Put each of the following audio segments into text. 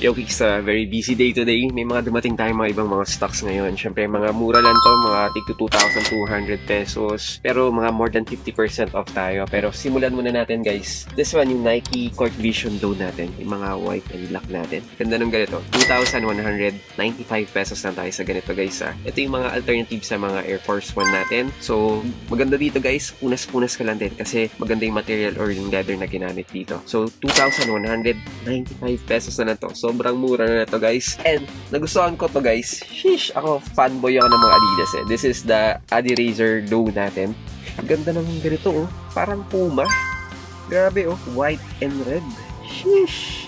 Yo, Kicks, very busy day today. May mga dumating tayong mga ibang mga stocks ngayon. Siyempre, mga mura lang to, mga tig 2,200 pesos. Pero mga more than 50% off tayo. Pero simulan muna natin, guys. This one, yung Nike Court Vision Low natin. Yung mga white and black natin. Ganda nung ganito. 2,195 pesos lang tayo sa ganito, guys. Ito yung mga alternative sa mga Air Force One natin. So, maganda dito, guys. Punas-punas ka lang din kasi maganda yung material or yung leather na ginamit dito. So, 2,195 pesos na to. Sobrang mura na to, guys. And, nagustuhan ko to, guys. Sheesh! Ako, fanboy ako ng mga Adidas eh. This is the Adirazer Low natin. Ganda ng ganito, oh. Parang Puma. Grabe, oh. White and red. Sheesh!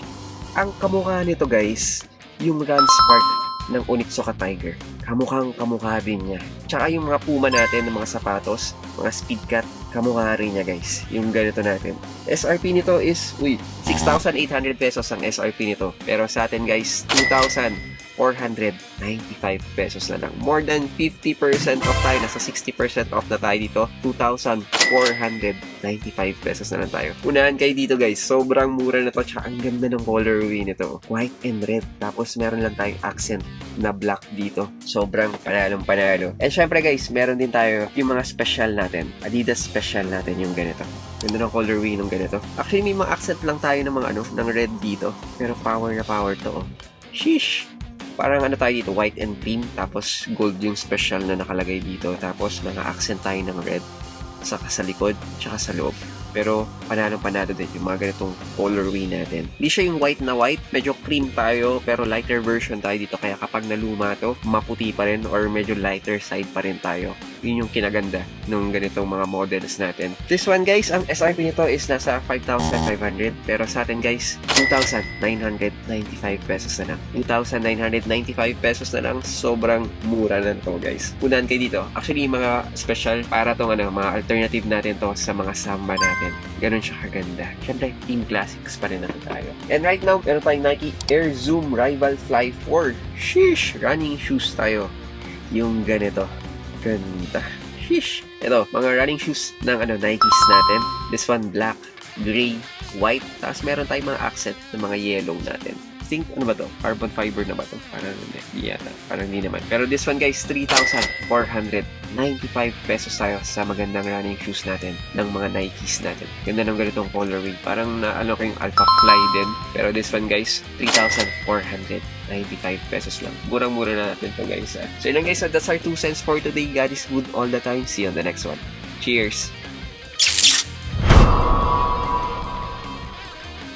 Ang kamukha nito, guys, yung Run Spark ng Onitsuka Tiger. Kamukhang-kamukha din niya. Tsaka yung mga Puma natin, ng mga sapatos, mga Speedcat, kamukha rin niya, guys. Yung ganito natin. SRP nito is, 6,800 pesos ang SRP nito. Pero sa atin, guys, 2,495 pesos na lang. More than 50% off tayo. Nasa 60% off na tayo dito. 2,495 pesos na lang tayo. Unahan kayo dito, guys. Sobrang mura na to. Tsaka ang ganda ng colorway nito. White and red. Tapos meron lang tayong accent na black dito. Sobrang panalong-panalo. And syempre, guys, meron din tayo yung mga special natin. Adidas special natin yung ganito. Ganda ng colorway ng ganito. Actually, may mga accent lang tayo ng mga ng red dito. Pero power na power to. Sheesh! Parang tayo dito, white and cream, tapos gold yung special na nakalagay dito, tapos mga accent tayo ng red, saka sa likod, tsaka sa loob. Pero panalo din yung mga ganitong colorway natin. Hindi siya yung white na white, medyo cream tayo, pero lighter version tayo dito, kaya kapag naluma to, maputi pa rin or medyo lighter side pa rin tayo. Yun yung kinaganda nung ganitong mga models natin. This one, guys, ang SRP nito is nasa 5,500, pero sa atin, guys, 2,995 pesos na lang. 2,995 pesos na lang, sobrang mura na to, guys. Unahan kayo dito. Actually, mga special para tong mga alternative natin to sa mga samba natin. Ganun siya kaganda. Siyempre, Team Classics pa rin natin tayo. And right now, meron tayong Nike Air Zoom Rival Fly 4. Sheesh! Running shoes tayo. Yung ganito. Ganda. Sheesh! Ito, mga running shoes ng Nikes natin. This one, black, gray, white. Tapos meron tayong mga accent ng mga yellow natin. Think, ano ba to? Carbon fiber na ba to? Parang hindi yata. Parang hindi naman. Pero this one, guys, 3,495 pesos tayo sa magandang running shoes natin ng mga Nikes natin. Ganda ng ganitong colorway. Parang naano ko yung Alpha Fly din. Pero this one, guys, 3,495 pesos lang. Murang-mura na natin to, guys. So yun lang, guys. So that's our 2 cents for today. God is good all the time. See you on the next one. Cheers!